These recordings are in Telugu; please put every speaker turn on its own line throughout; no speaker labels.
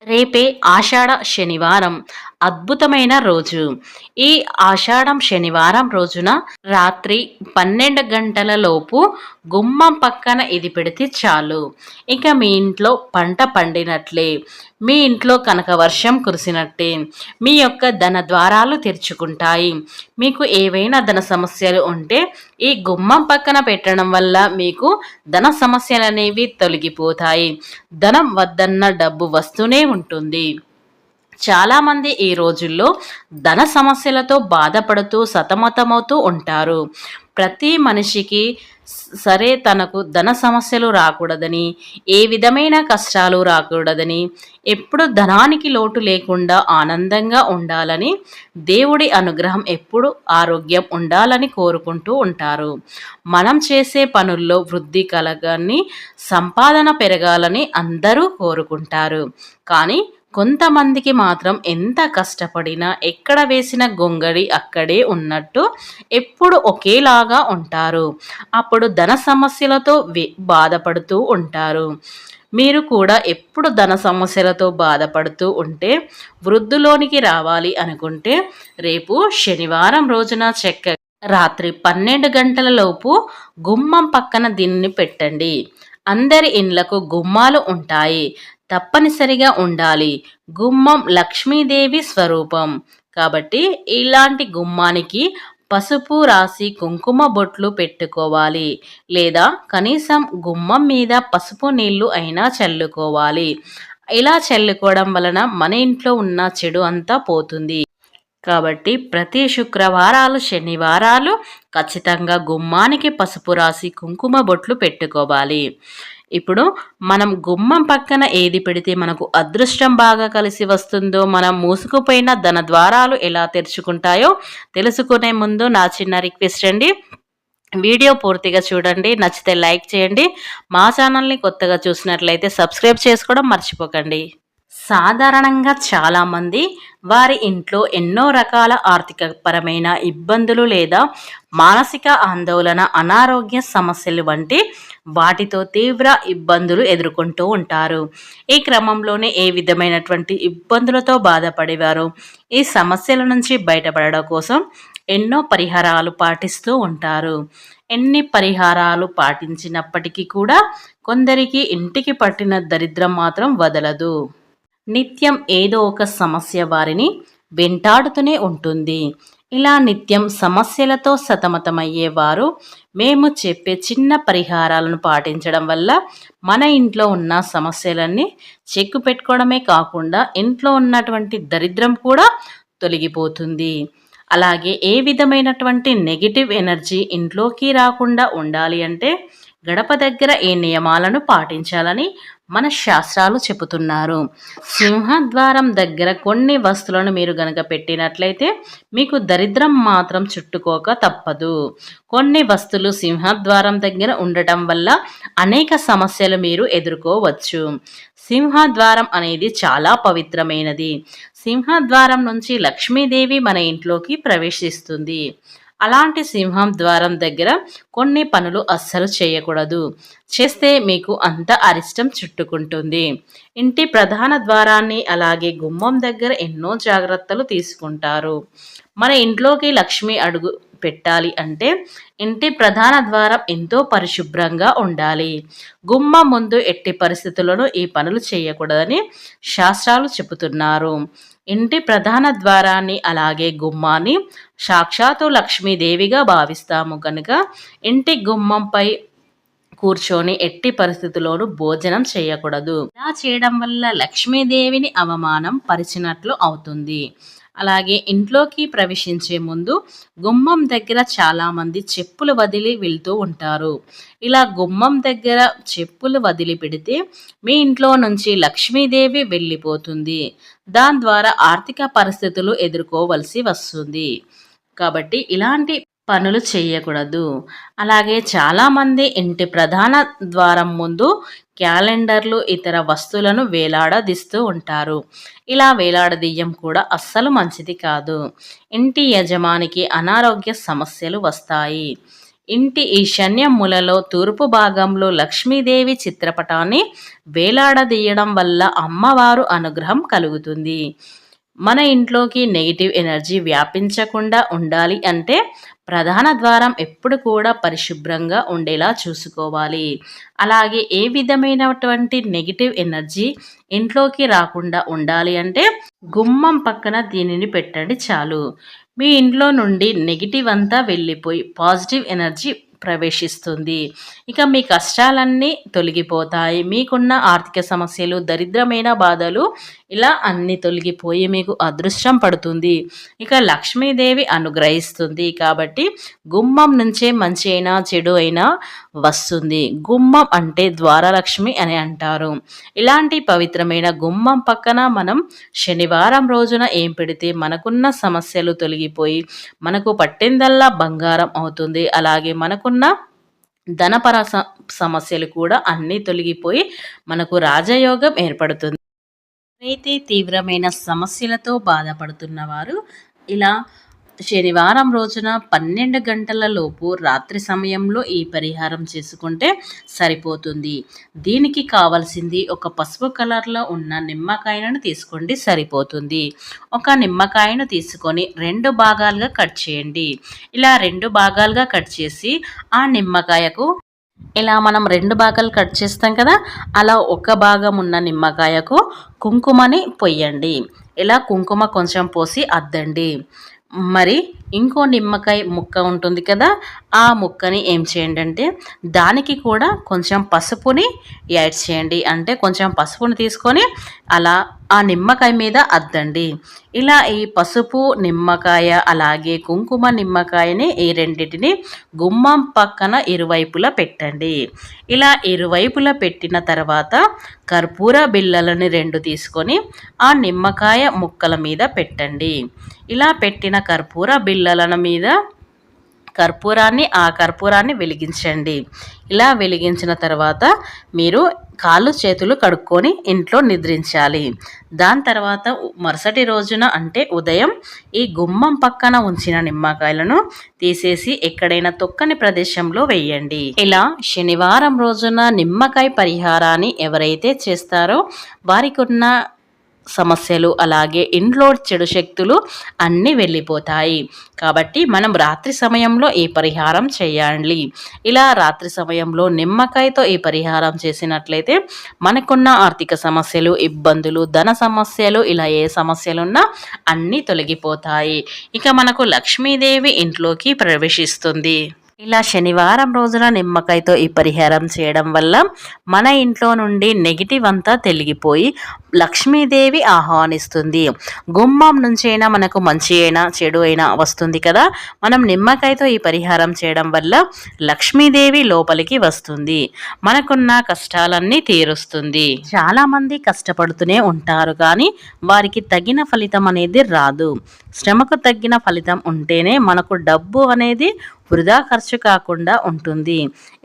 రేపే ఆషాఢ శనివారం అద్భుతమైన రోజు. ఈ ఆషాఢం శనివారం రోజున రాత్రి 12 గంటల లోపు గుమ్మం పక్కన ఇది పెడితే చాలు. ఇక మీ ఇంట్లో పంట పండినట్లే, మీ ఇంట్లో కనుక వర్షం కురిసినట్టే, మీ యొక్క ధన ద్వారాలు తెరుచుకుంటాయి. మీకు ఏవైనా ధన సమస్యలు ఉంటే ఈ గుమ్మం పక్కన పెట్టడం వల్ల మీకు ధన సమస్యలు అనేవి తొలగిపోతాయి. ధనం వద్దన్న డబ్బు వస్తూనే ఉంటుంది. చాలామంది ఈ రోజుల్లో ధన సమస్యలతో బాధపడుతూ సతమతమవుతూ ఉంటారు. ప్రతి మనిషికి సరే తనకు ధన సమస్యలు రాకూడదని, ఏ విధమైన కష్టాలు రాకూడదని, ఎప్పుడు ధనానికి లోటు లేకుండా ఆనందంగా ఉండాలని, దేవుడి అనుగ్రహం ఎప్పుడు ఆరోగ్యం ఉండాలని కోరుకుంటూ ఉంటారు. మనం చేసే పనుల్లో వృద్ధి కలగాలని, సంపాదన పెరగాలని అందరూ కోరుకుంటారు. కానీ కొంతమందికి మాత్రం ఎంత కష్టపడినా ఎక్కడ వేసిన గొంగడి అక్కడే ఉన్నట్టు ఎప్పుడు ఒకేలాగా ఉంటారు. అప్పుడు ధన సమస్యలతో బాధపడుతూ ఉంటారు. మీరు కూడా ఎప్పుడు ధన సమస్యలతో బాధపడుతూ ఉంటే వృద్ధిలోనికి రావాలి అనుకుంటే రేపు శనివారం రోజున రాత్రి 12 గంటల లోపు గుమ్మం పక్కన దీన్ని పెట్టండి. అందరి ఇండ్లకు గుమ్మాలు ఉంటాయి, తప్పనిసరిగా ఉండాలి. గుమ్మం లక్ష్మీదేవి స్వరూపం కాబట్టి ఇలాంటి గుమ్మానికి పసుపు రాసి కుంకుమ బొట్లు పెట్టుకోవాలి, లేదా కనీసం గుమ్మం మీద పసుపు నీళ్లు అయినా చల్లుకోవాలి. ఇలా చల్లుకోవడం వలన మన ఇంట్లో ఉన్న చెడు అంతా పోతుంది. కాబట్టి ప్రతి శుక్రవారాలు శనివారాలు ఖచ్చితంగా గుమ్మానికి పసుపు రాసి కుంకుమ బొట్లు పెట్టుకోవాలి. ఇప్పుడు మనం గుమ్మం పక్కన ఏది పెడితే మనకు అదృష్టం బాగా కలిసి వస్తుందో, మనం మూసుకుపోయిన ధన ద్వారాలు ఎలా తెరుచుకుంటాయో తెలుసుకునే ముందు నా చిన్న రిక్వెస్ట్ అండి, వీడియో పూర్తిగా చూడండి. నచ్చితే లైక్ చేయండి. మా ఛానల్ని కొత్తగా చూసినట్లయితే సబ్స్క్రైబ్ చేసుకోవడం మర్చిపోకండి. సాధారణంగా చాలామంది వారి ఇంట్లో ఎన్నో రకాల ఆర్థికపరమైన ఇబ్బందులు లేదా మానసిక ఆందోళన, అనారోగ్య సమస్యలు వంటి వాటితో తీవ్ర ఇబ్బందులు ఎదుర్కొంటూ ఉంటారు. ఈ క్రమంలోనే ఏ విధమైనటువంటి ఇబ్బందులతో బాధపడేవారు ఈ సమస్యల నుంచి బయటపడడం కోసం ఎన్నో పరిహారాలు పాటిస్తూ ఉంటారు. ఎన్ని పరిహారాలు పాటించినప్పటికీ కూడా కొందరికి ఇంటికి పట్టిన దరిద్రం మాత్రం వదలదు. నిత్యం ఏదో ఒక సమస్య వారిని వెంటాడుతూనే ఉంటుంది. ఇలా నిత్యం సమస్యలతో సతమతమయ్యేవారు మేము చెప్పే చిన్న పరిహారాలను పాటించడం వల్ల మన ఇంట్లో ఉన్న సమస్యలన్నీ చెక్కు పెట్టుకోవడమే కాకుండా ఇంట్లో ఉన్నటువంటి దరిద్రం కూడా తొలగిపోతుంది. అలాగే ఏ విధమైనటువంటి నెగిటివ్ ఎనర్జీ ఇంట్లోకి రాకుండా ఉండాలి అంటే గడప దగ్గర ఈ నియమాలను పాటించాలని మన శాస్త్రాలు చెబుతున్నారు. సింహద్వారం దగ్గర కొన్ని వస్తువులను మీరు గనక పెట్టినట్లయితే మీకు దరిద్రం మాత్రం చుట్టుకోక తప్పదు. కొన్ని వస్తువులు సింహద్వారం దగ్గర ఉండటం వల్ల అనేక సమస్యలు మీరు ఎదుర్కోవచ్చు. సింహద్వారం అనేది చాలా పవిత్రమైనది. సింహద్వారం నుంచి లక్ష్మీదేవి మన ఇంట్లోకి ప్రవేశిస్తుంది. అలాంటి సింహం ద్వారం దగ్గర కొన్ని పనులు అస్సలు చేయకూడదు. చేస్తే మీకు అంత అరిష్టం చుట్టుకుంటుంది. ఇంటి ప్రధాన ద్వారాన్ని అలాగే గుమ్మం దగ్గర ఎన్నో జాగ్రత్తలు తీసుకుంటారు. మన ఇంట్లోకి లక్ష్మి అడుగు పెట్టాలి అంటే ఇంటి ప్రధాన ద్వారం ఎంతో పరిశుభ్రంగా ఉండాలి. గుమ్మం ముందు ఎట్టి పరిస్థితుల్లోనూ ఈ పనులు చేయకూడదని శాస్త్రాలు చెబుతున్నారు. ఇంటి ప్రధాన ద్వారాన్ని అలాగే గుమ్మాన్ని సాక్షాత్తు లక్ష్మీదేవిగా భావిస్తాము కనుక ఇంటి గుమ్మంపై కూర్చొని ఎట్టి పరిస్థితుల్లోనూ భోజనం చేయకూడదు. ఇలా చేయడం వల్ల లక్ష్మీదేవిని అవమానం పరిచినట్లు అవుతుంది. అలాగే ఇంట్లోకి ప్రవేశించే ముందు గుమ్మం దగ్గర చాలామంది చెప్పులు వదిలి వెళ్తూ ఉంటారు. ఇలా గుమ్మం దగ్గర చెప్పులు వదిలి పెడితే మీ ఇంట్లో నుంచి లక్ష్మీదేవి వెళ్ళిపోతుంది. దాని ద్వారా ఆర్థిక పరిస్థితులు ఎదుర్కోవలసి వస్తుంది. కాబట్టి ఇలాంటి పనులు చేయకూడదు. అలాగే చాలామంది ఇంటి ప్రధాన ద్వారం ముందు క్యాలెండర్లు, ఇతర వస్తువులను వేలాడదీస్తూ ఉంటారు. ఇలా వేలాడదీయడం కూడా అస్సలు మంచిది కాదు. ఇంటి యజమానికి అనారోగ్య సమస్యలు వస్తాయి. ఇంటి ఈశాన్య మూలలో తూర్పు భాగంలో లక్ష్మీదేవి చిత్రపటాన్ని వేలాడదీయడం వల్ల అమ్మవారు అనుగ్రహం కలుగుతుంది. మన ఇంట్లోకి నెగిటివ్ ఎనర్జీ వ్యాపించకుండా ఉండాలి అంటే ప్రధాన ద్వారం ఎప్పుడు కూడా పరిశుభ్రంగా ఉండేలా చూసుకోవాలి. అలాగే ఏ విధమైనటువంటి నెగిటివ్ ఎనర్జీ ఇంట్లోకి రాకుండా ఉండాలి అంటే గుమ్మం పక్కన దీనిని పెట్టండి చాలు. మీ ఇంట్లో నుండి నెగిటివ్ అంతా వెళ్ళిపోయి పాజిటివ్ ఎనర్జీ ప్రవేశిస్తుంది. ఇక మీ కష్టాలన్నీ తొలగిపోతాయి. మీకున్న ఆర్థిక సమస్యలు, దరిద్రమైన బాధలు ఇలా అన్నీ తొలగిపోయి మీకు అదృష్టం పడుతుంది. ఇక లక్ష్మీదేవి అనుగ్రహిస్తుంది. కాబట్టి గుమ్మం నుంచే మంచి అయినా చెడు అయినా వస్తుంది. గుమ్మం అంటే ద్వారలక్ష్మి అని అంటారు. ఇలాంటి పవిత్రమైన గుమ్మం పక్కన మనం శనివారం రోజున ఏం పెడితే మనకున్న సమస్యలు తొలగిపోయి మనకు పట్టిందల్లా బంగారం అవుతుంది. అలాగే మనకున్న ధనపర సమస్యలు కూడా అన్నీ తొలగిపోయి మనకు రాజయోగం ఏర్పడుతుంది. ఎవరైతే తీవ్రమైన సమస్యలతో బాధపడుతున్న వారు ఇలా శనివారం రోజున 12 గంటల లోపు రాత్రి సమయంలో ఈ పరిహారం చేసుకుంటే సరిపోతుంది. దీనికి కావాల్సింది ఒక పసుపు కలర్లో ఉన్న నిమ్మకాయను తీసుకోండి, సరిపోతుంది. ఒక నిమ్మకాయను తీసుకొని 2 భాగాలుగా కట్ చేయండి. ఇలా 2 భాగాలుగా కట్ చేసి ఆ నిమ్మకాయకు ఇలా మనం 2 భాగాలు కట్ చేస్తాం కదా, అలా ఒక భాగం ఉన్న నిమ్మకాయకు కుంకుమని పొయ్యండి. ఇలా కుంకుమ కొంచెం పోసి అద్దండి. మరి ఇంకో నిమ్మకాయ ముక్క ఉంటుంది కదా, ఆ ముక్కని ఏం చేయండి అంటే దానికి కూడా కొంచెం పసుపుని యాడ్ చేయండి. అంటే కొంచెం పసుపుని తీసుకొని అలా ఆ నిమ్మకాయ మీద అద్దండి. ఇలా ఈ పసుపు నిమ్మకాయ అలాగే కుంకుమ నిమ్మకాయని ఈ రెండింటిని గుమ్మం పక్కన ఇరువైపులా పెట్టండి. ఇలా ఇరువైపులా పెట్టిన తర్వాత కర్పూర బిళ్ళలని 2 తీసుకొని ఆ నిమ్మకాయ ముక్కల మీద పెట్టండి. ఇలా పెట్టిన కర్పూర బిళ్ళల మీద కర్పూరాన్ని వెలిగించండి. ఇలా వెలిగించిన తర్వాత మీరు కాళ్ళు చేతులు కడుక్కొని ఇంట్లో నిద్రించాలి. దాని తర్వాత మరుసటి రోజున అంటే ఉదయం ఈ గుమ్మం పక్కన ఉంచిన నిమ్మకాయలను తీసేసి ఎక్కడైనా తొక్కని ప్రదేశంలో వేయండి. ఇలా శనివారం రోజున నిమ్మకాయ పరిహారాన్ని ఎవరైతే చేస్తారో వారికి ఉన్న సమస్యలు అలాగే ఇంట్లో చెడు శక్తులు అన్నీ వెళ్ళిపోతాయి. కాబట్టి మనం రాత్రి సమయంలో ఈ పరిహారం చేయాలి. ఇలా రాత్రి సమయంలో నిమ్మకాయతో ఈ పరిహారం చేసినట్లయితే మనకున్న ఆర్థిక సమస్యలు, ఇబ్బందులు, ధన సమస్యలు ఇలా ఏ సమస్యలున్నా అన్నీ తొలగిపోతాయి. ఇక మనకు లక్ష్మీదేవి ఇంట్లోకి ప్రవేశిస్తుంది. ఇలా శనివారం రోజున నిమ్మకాయతో ఈ పరిహారం చేయడం వల్ల మన ఇంట్లో నుండి నెగిటివ్ అంతా తొలగిపోయి లక్ష్మీదేవి ఆహ్వానిస్తుంది. గుమ్మం నుంచి అయినా మనకు మంచి అయినా చెడు అయినా వస్తుంది కదా, మనం నిమ్మకాయతో ఈ పరిహారం చేయడం వల్ల లక్ష్మీదేవి లోపలికి వస్తుంది. మనకున్న కష్టాలన్నీ తీరుస్తుంది. చాలామంది కష్టపడుతూనే ఉంటారు కానీ వారికి తగిన ఫలితం అనేది రాదు. శ్రమకు తగ్గిన ఫలితం ఉంటేనే మనకు డబ్బు అనేది వృధా ఖర్చు కాకుండా ఉంటుంది.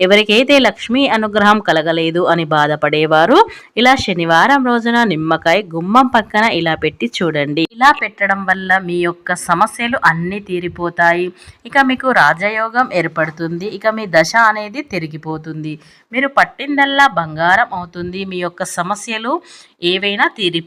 ఎవరికైతే లక్ష్మీ అనుగ్రహం కలగలేదు అని బాధపడేవారు ఇలా శనివారం రోజున నిమ్మకాయ గుమ్మం పక్కన ఇలా పెట్టి చూడండి. ఇలా పెట్టడం వల్ల మీ యొక్క సమస్యలు అన్నీ తీరిపోతాయి. ఇక మీకు రాజయోగం ఏర్పడుతుంది. ఇక మీ దశ అనేది తిరిగిపోతుంది. మీరు పట్టిందల్లా బంగారం అవుతుంది. మీ యొక్క సమస్యలు ఏవైనా తీరిపోతాయి.